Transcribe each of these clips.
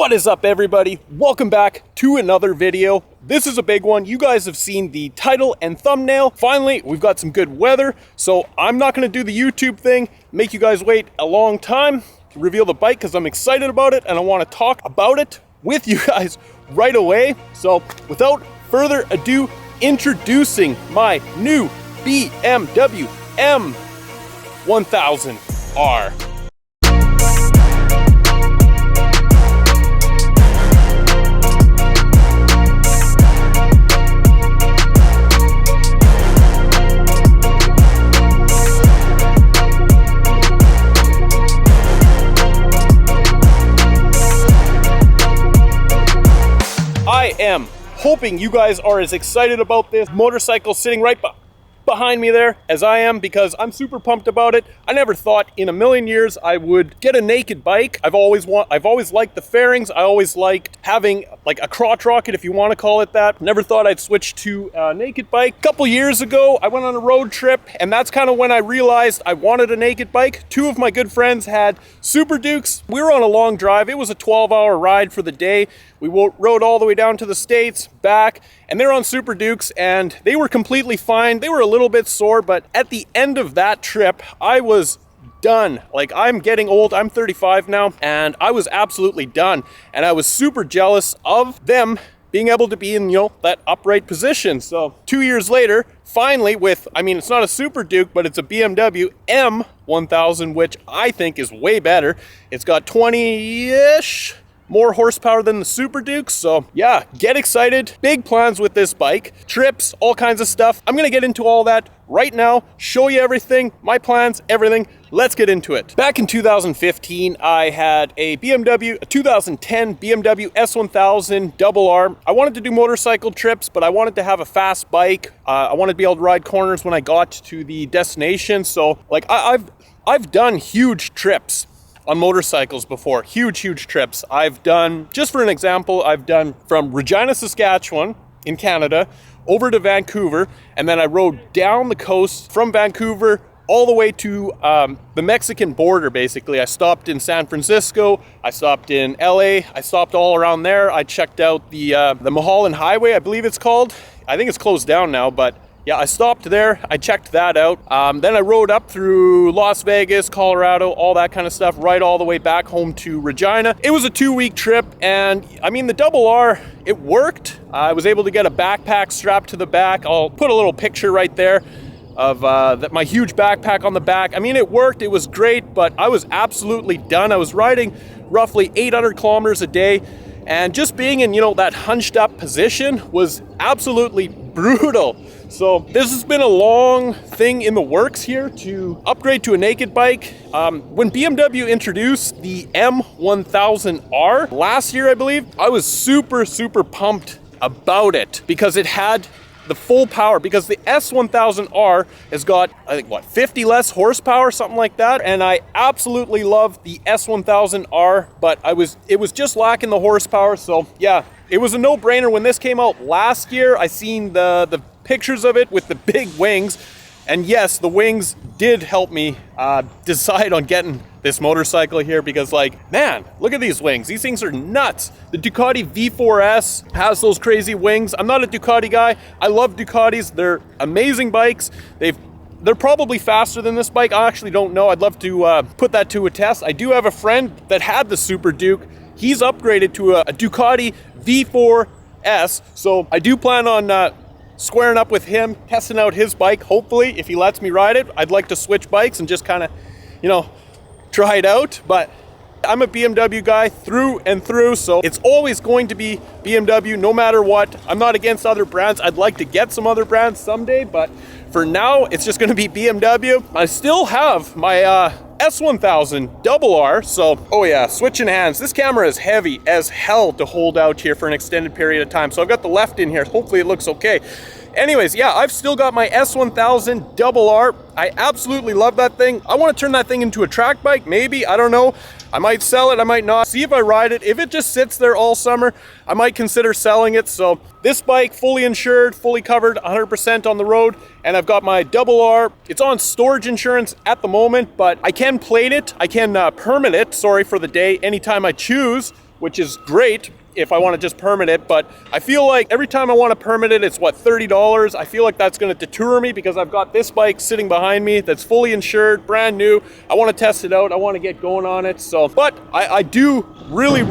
What is up, everybody? Welcome back to another video. This is a big one. You guys have seen the title and thumbnail. Finally, we've got some good weather, so I'm not going to do the YouTube thing, make you guys wait a long time to reveal the bike because I'm excited about it and I want to talk about it with you guys right away. So without further ado, introducing my new BMW M1000R. I am hoping you guys are as excited about this motorcycle sitting right behind me there as I am, because I'm super pumped about it. I never thought in a million years I would get a naked bike. I've always liked the fairings. I always liked having like a crotch rocket, if you want to call it that. Never thought I'd switch to a naked bike. A couple years ago, I went on a road trip, and that's kind of when I realized I wanted a naked bike. Two of my good friends had Super Dukes. We were on a long drive. It was a 12-hour ride for the day. We rode all the way down to the States, back, and they're on Super Dukes, and they were completely fine. They were a little bit sore, but at the end of that trip, I was done. Like, I'm getting old. I'm 35 now, and I was absolutely done. And I was super jealous of them being able to be in, that upright position. So 2 years later, finally it's not a Super Duke, but it's a BMW M1000, which I think is way better. It's got 20-ish more horsepower than the Super Dukes. So yeah, get excited. Big plans with this bike. Trips, all kinds of stuff. I'm going to get into all that right now, show you everything, my plans, everything. Let's get into it. Back in 2015, I had a 2010 BMW S1000 RR. I wanted to do motorcycle trips, but I wanted to have a fast bike. I wanted to be able to ride corners when I got to the destination. So like I've done huge trips on motorcycles before, huge trips. I've done, just for an example, I've done from Regina, Saskatchewan in Canada over to Vancouver, and then I rode down the coast from Vancouver all the way to the Mexican border, basically. I stopped in San Francisco, I stopped in LA, I stopped all around there. I checked out the Mulholland Highway, I believe it's called. I think it's closed down now, but yeah, I stopped there, I checked that out. Then I rode up through Las Vegas, Colorado, all that kind of stuff, right all the way back home to Regina. It was a 2-week trip, and I mean, the RR, it worked. I was able to get a backpack strapped to the back. I'll put a little picture right there of my huge backpack on the back. I mean, it worked, it was great, but I was absolutely done. I was riding roughly 800 kilometers a day, and just being in, that hunched up position was absolutely brutal. So this has been a long thing in the works here to upgrade to a naked bike. When BMW introduced the M1000R last year, I believe, I was super pumped about it because it had the full power, because the S1000R has got, I think, 50 less horsepower, something like that. And I absolutely love the S1000R, but it was just lacking the horsepower. So yeah, it was a no-brainer when this came out last year. I seen the pictures of it with the big wings, and yes, the wings did help me decide on getting this motorcycle here, because man, look at these wings. These things are nuts. The Ducati V4S has those crazy wings. I'm not a Ducati guy. I love Ducatis. They're amazing bikes. They're probably faster than this bike. I actually don't know. I'd love to put that to a test. I do have a friend that had the Super Duke. He's upgraded to a Ducati V4S, so I do plan on squaring up with him, testing out his bike. Hopefully, if he lets me ride it, I'd like to switch bikes and just kind of, try it out. But I'm a BMW guy through and through, so it's always going to be BMW no matter what. I'm not against other brands. I'd like to get some other brands someday, but for now, it's just going to be BMW. I still have my S1000 RR, so oh yeah, switching hands. This camera is heavy as hell to hold out here for an extended period of time, so I've got the left in here. Hopefully it looks okay. Anyways, yeah, I've still got my S1000 RR. I absolutely love that thing. I want to turn that thing into a track bike, maybe, I don't know. I might sell it, I might not. See if I ride it. If it just sits there all summer, I might consider selling it. So this bike, fully insured, fully covered, 100% on the road. And I've got my RR. It's on storage insurance at the moment, but I can plate it. I can permit it, for the day, anytime I choose, which is great if I want to just permit it, but I feel like every time I want to permit it, it's what, $30? I feel like that's going to deter me because I've got this bike sitting behind me that's fully insured, brand new. I want to test it out. I want to get going on it. So, but I do really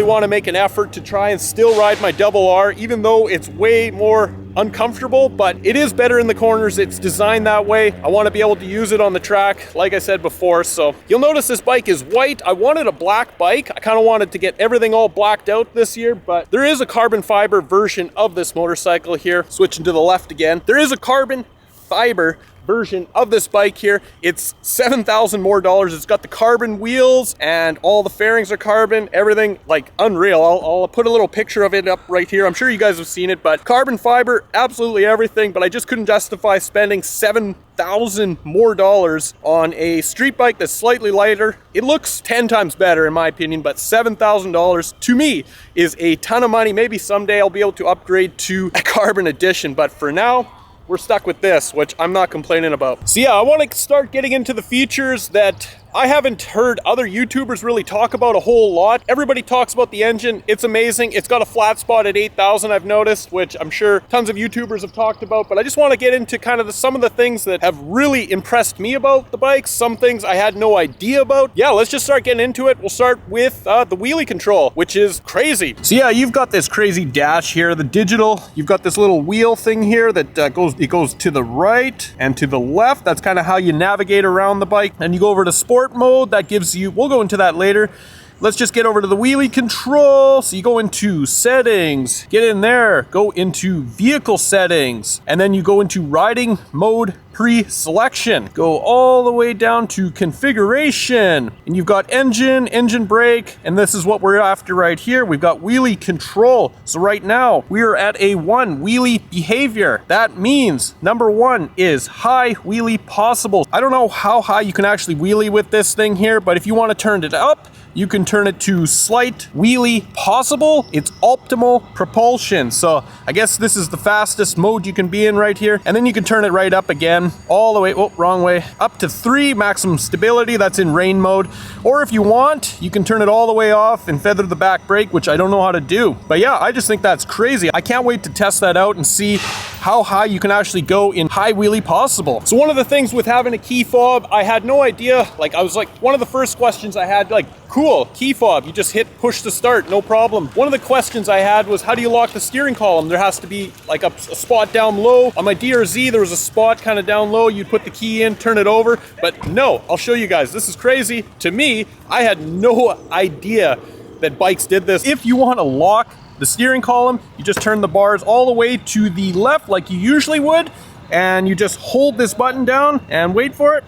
want to make an effort to try and still ride my Double R, even though it's way more uncomfortable, but it is better in the corners. It's designed that way. I want to be able to use it on the track, like I said before. So you'll notice this bike is white. I wanted a black bike. I kind of wanted to get everything all blacked out this year, but there is a carbon fiber version of this motorcycle here. Switching to the left again. There is a carbon fiber version of this bike here. It's $7,000 more. It's got the carbon wheels and all the fairings are carbon, everything like unreal. I'll put a little picture of it up right here. I'm sure you guys have seen it, but carbon fiber, absolutely everything. But I just couldn't justify spending $7,000 more on a street bike that's slightly lighter. It looks 10 times better in my opinion, but $7,000 to me is a ton of money. Maybe someday I'll be able to upgrade to a carbon edition, but for now, we're stuck with this, which I'm not complaining about. So yeah, I want to start getting into the features that I haven't heard other YouTubers really talk about a whole lot. Everybody talks about the engine. It's amazing. It's got a flat spot at 8,000, I've noticed, which I'm sure tons of YouTubers have talked about, but I just want to get into kind of some of the things that have really impressed me about the bike. Some things I had no idea about. Yeah, let's just start getting into it. We'll start with the wheelie control, which is crazy. So yeah, you've got this crazy dash here, the digital. You've got this little wheel thing here that goes to the right and to the left. That's kind of how you navigate around the bike. And you go over to sport mode. That gives you, we'll go into that later. Let's just get over to the wheelie control. So you go into settings, get in there, go into vehicle settings, and then you go into riding mode pre-selection. Go all the way down to configuration, and you've got engine brake, and this is what we're after right here. We've got wheelie control. So right now we are at a 1 wheelie behavior. That means number 1 is high wheelie possible. I don't know how high you can actually wheelie with this thing here, but if you want to turn it up, you can turn it to slight wheelie possible. It's optimal propulsion. So I guess this is the fastest mode you can be in right here. And then you can turn it right up again, all the way, oh, wrong way, up to 3 maximum stability. That's in rain mode. Or if you want, you can turn it all the way off and feather the back brake, which I don't know how to do. But yeah, I just think that's crazy. I can't wait to test that out and see how high you can actually go in high wheelie possible. So one of the things with having a key fob, I had no idea. Like I was like, one of the first questions I had, like, cool, key fob, you just hit push to start, no problem. One of the questions I had was, how do you lock the steering column? There has to be like a spot down low. On my DRZ, there was a spot kind of down low. You'd put the key in, turn it over. But no, I'll show you guys. This is crazy. To me, I had no idea that bikes did this. If you want to lock the steering column, you just turn the bars all the way to the left like you usually would, and you just hold this button down and wait for it.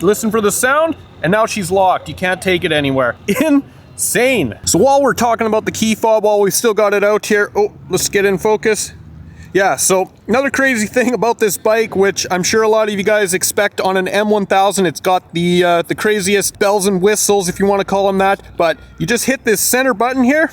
Listen for the sound, and now she's locked. You can't take it anywhere. Insane. So while we're talking about the key fob, while we've still got it out here, oh, let's get in focus. Yeah, so another crazy thing about this bike, which I'm sure a lot of you guys expect on an M1000, it's got the craziest bells and whistles, if you want to call them that, but you just hit this center button here.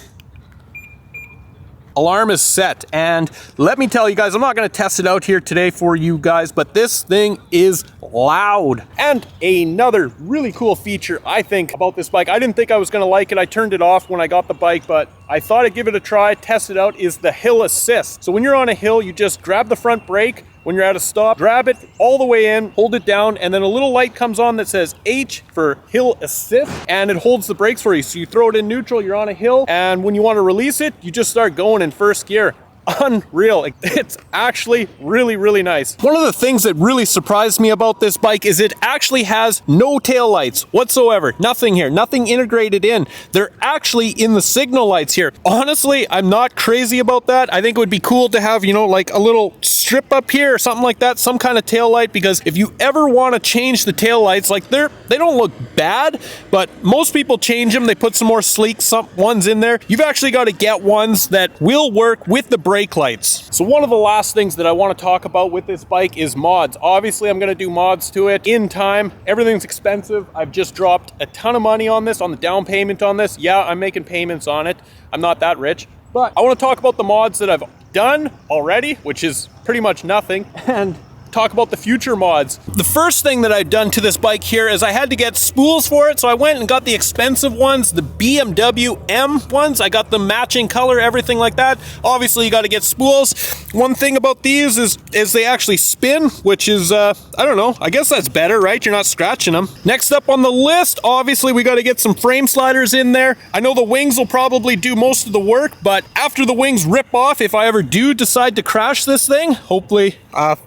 Alarm is set, and let me tell you guys, I'm not going to test it out here today for you guys, but this thing is loud. And another really cool feature I think about this bike, I didn't think I was going to like it. I turned it off when I got the bike, but I thought I'd give it a try, test it out, is the hill assist. So when you're on a hill, you just grab the front brake. When you're at a stop, grab it all the way in, hold it down, and then a little light comes on that says H for hill assist, and it holds the brakes for you. So you throw it in neutral, you're on a hill, and when you want to release it, you just start going in first gear. Unreal. It's actually really nice. One of the things that really surprised me about this bike is it actually has no tail lights whatsoever. Nothing here, nothing integrated in. They're actually in the signal lights here. Honestly, I'm not crazy about that. I think it would be cool to have, you know, like a little strip up here or something like that, some kind of tail light, because if you ever want to change the tail lights, like they don't look bad, but most people change them. They put some more sleek ones in there. You've actually got to get ones that will work with the brake lights. So one of the last things that I want to talk about with this bike is mods. Obviously, I'm going to do mods to it in time. Everything's expensive. I've just dropped a ton of money on this, on the down payment on this. Yeah, I'm making payments on it. I'm not that rich, but I want to talk about the mods that I've done already, which is pretty much nothing. And talk about the future mods. The first thing that I've done to this bike here is I had to get spools for it, so I went and got the expensive ones, the BMW M ones. I got the matching color, everything like that. Obviously, you got to get spools. One thing about these is they actually spin, which is, I don't know, I guess that's better, right? You're not scratching them. Next up on the list, obviously, we got to get some frame sliders in there. I know the wings will probably do most of the work, but after the wings rip off, if I ever do decide to crash this thing, hopefully,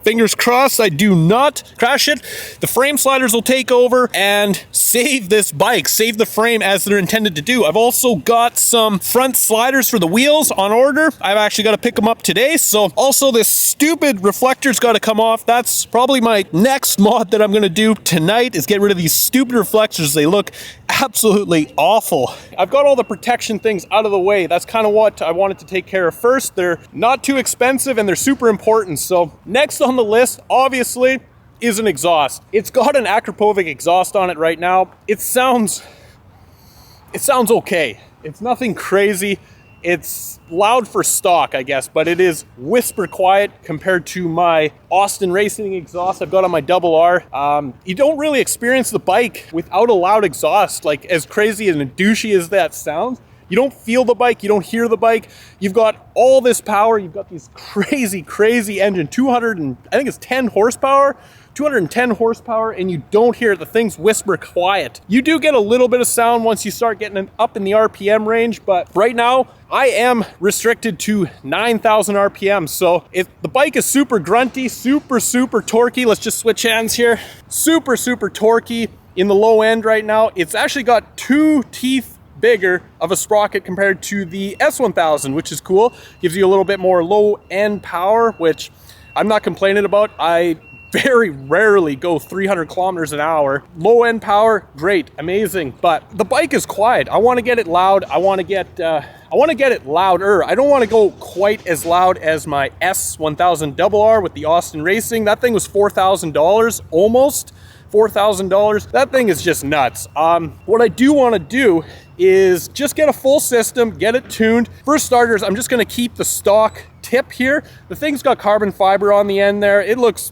fingers crossed, I do not crash it, the frame sliders will take over and save this bike, save the frame as they're intended to do. I've also got some front sliders for the wheels on order. I've actually got to pick them up today. So also this stupid reflector's got to come off. That's probably my next mod that I'm going to do tonight, is get rid of these stupid reflectors. They look absolutely awful. I've got all the protection things out of the way. That's kind of what I wanted to take care of first. They're not too expensive and they're super important. So next on the list, obviously, is an exhaust. It's got an Akrapovic exhaust on it right now. It sounds okay. It's nothing crazy. It's loud for stock, I guess, but it is whisper quiet compared to my Austin Racing exhaust I've got on my Double R. You don't really experience the bike without a loud exhaust. Like, as crazy and douchey as that sounds, you don't feel the bike, you don't hear the bike. You've got all this power, you've got these crazy engine, 210 horsepower, 210 horsepower, and you don't hear it. The thing's whisper quiet. You do get a little bit of sound once you start getting up in the RPM range, but right now I am restricted to 9,000 RPM. So if the bike is super grunty, super torquey, let's just switch hands here. Super torquey in the low end right now. It's actually got 2 teeth bigger of a sprocket compared to the S1000, which is cool. Gives you a little bit more low end power, which I'm not complaining about. I very rarely go 300 kilometers an hour. Low end power, great, amazing. But the bike is quiet. I want to get it loud. I want to get it louder. I don't want to go quite as loud as my S1000 Double R with the Austin Racing. That thing was $4,000, almost $4,000. That thing is just nuts. What I do want to do is just get a full system, get it tuned. For starters, I'm just going to keep the stock tip here. The thing's got carbon fiber on the end there. It looks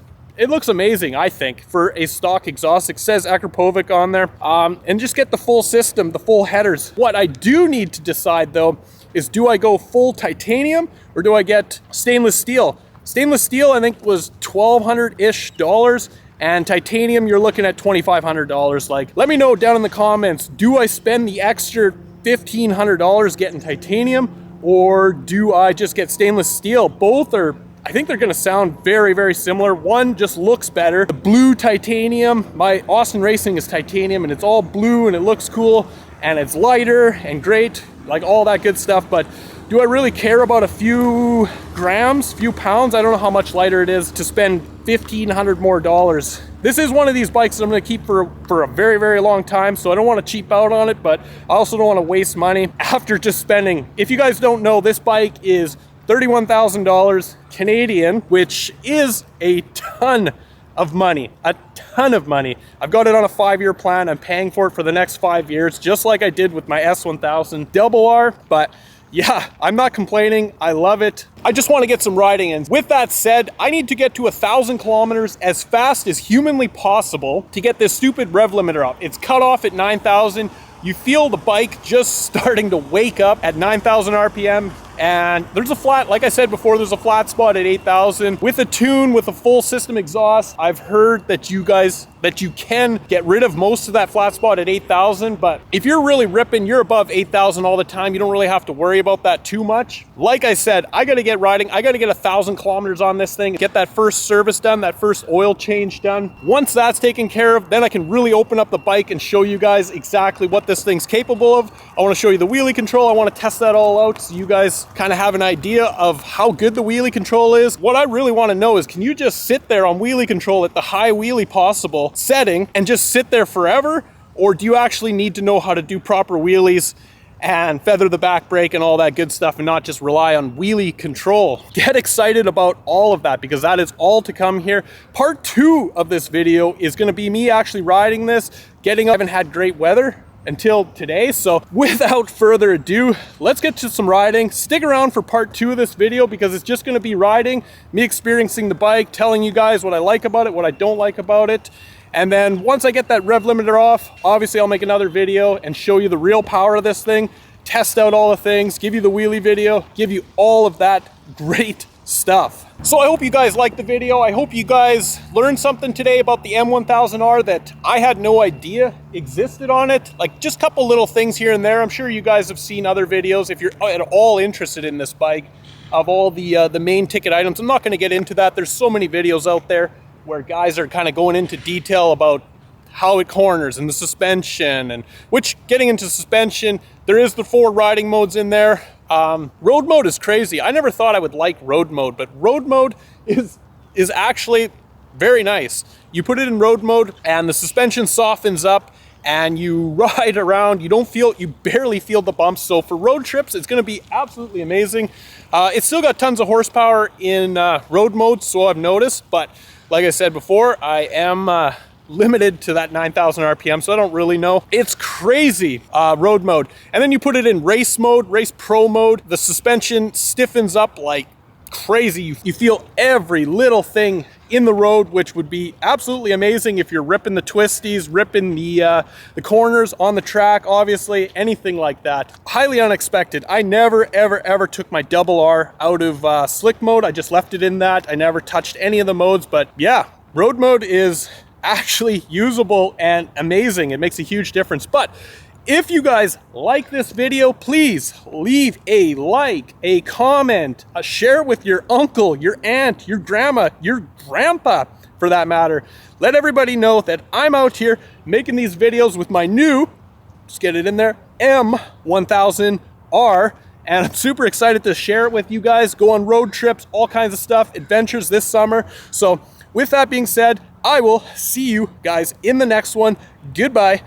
amazing, I think, for a stock exhaust. It says Akrapovic on there. And just get the full system, the full headers. What I do need to decide, though, is do I go full titanium or do I get stainless steel? Stainless steel, I think, was $1,200-ish, and titanium, you're looking at $2,500. Like, let me know down in the comments, do I spend the extra $1,500 getting titanium, or do I just get stainless steel? Both are, I think they're gonna sound very similar. One just looks better. The blue titanium, my Austin Racing is titanium, and it's all blue, and it looks cool, and it's lighter and great, like all that good stuff. But do I really care about a few grams, few pounds? I don't know how much lighter it is to spend $1,500 more dollars. This is one of these bikes that I'm gonna keep for a very long time, so I don't wanna cheap out on it, but I also don't wanna waste money after just spending. If you guys don't know, this bike is $31,000 Canadian, which is a ton of money, a ton of money. I've got it on a 5-year plan. I'm paying for it for the next 5 years, just like I did with my S1000 Double R, but yeah, I'm not complaining. I love it. I just want to get some riding in. With that said, I need to get to 1,000 kilometers as fast as humanly possible to get this stupid rev limiter up. It's cut off at 9,000. You feel the bike just starting to wake up at 9,000 RPM. And there's a flat, like I said before, there's a flat spot at 8,000. With a tune, with a full system exhaust, I've heard that you can get rid of most of that flat spot at 8,000. But if you're really ripping, you're above 8,000 all the time. You don't really have to worry about that too much. Like I said, I got to get riding. I got to get 1,000 kilometers on this thing, get that first service done, that first oil change done. Once that's taken care of, then I can really open up the bike and show you guys exactly what this thing's capable of. I want to show you the wheelie control. I want to test that all out so you guys kind of have an idea of how good the wheelie control is. What I really want to know is, can you just sit there on wheelie control at the high wheelie possible setting and just sit there forever? Or do you actually need to know how to do proper wheelies and feather the back brake and all that good stuff and not just rely on wheelie control? Get excited about all of that, because that is all to come here. Part 2 of this video is going to be me actually riding this, I haven't had great weather until today. So without further ado, let's get to some riding. Stick around for part 2 of this video because it's just going to be riding, me experiencing the bike, telling you guys what I like about it, what I don't like about it. And then once I get that rev limiter off, obviously I'll make another video and show you the real power of this thing, test out all the things, give you the wheelie video, give you all of that great stuff. So I hope you guys liked the video. I hope you guys learned something today about the M1000R that I had no idea existed on it. Like just a couple little things here and there. I'm sure you guys have seen other videos if you're at all interested in this bike of all the main ticket items. I'm not going to get into that. There's so many videos out there where guys are kind of going into detail about how it corners and the suspension, and which, getting into suspension, there is the 4 riding modes in there. Road mode is crazy. I never thought I would like road mode, but road mode is actually very nice. You put it in road mode and the suspension softens up and you ride around. You barely feel the bumps. So for road trips, it's going to be absolutely amazing. It's still got tons of horsepower in road mode, so I've noticed, but like I said before, I am limited to that 9,000 RPM, so I don't really know. It's crazy road mode. And then you put it in race mode, race pro mode. The suspension stiffens up like crazy. You feel every little thing in the road, which would be absolutely amazing if you're ripping the twisties, ripping the corners on the track, obviously, anything like that. Highly unexpected. I never, ever took my double R out of slick mode. I just left it in that. I never touched any of the modes, but yeah, road mode is actually usable and amazing. It makes a huge difference. But if you guys like this video, please leave a like, a comment, share it with your uncle, your aunt, your grandma, your grandpa, for that matter. Let everybody know that I'm out here making these videos with my new, just get it in there, M1000R, and I'm super excited to share it with you guys, go on road trips, all kinds of stuff, adventures this summer. So with that being said, I will see you guys in the next one. Goodbye.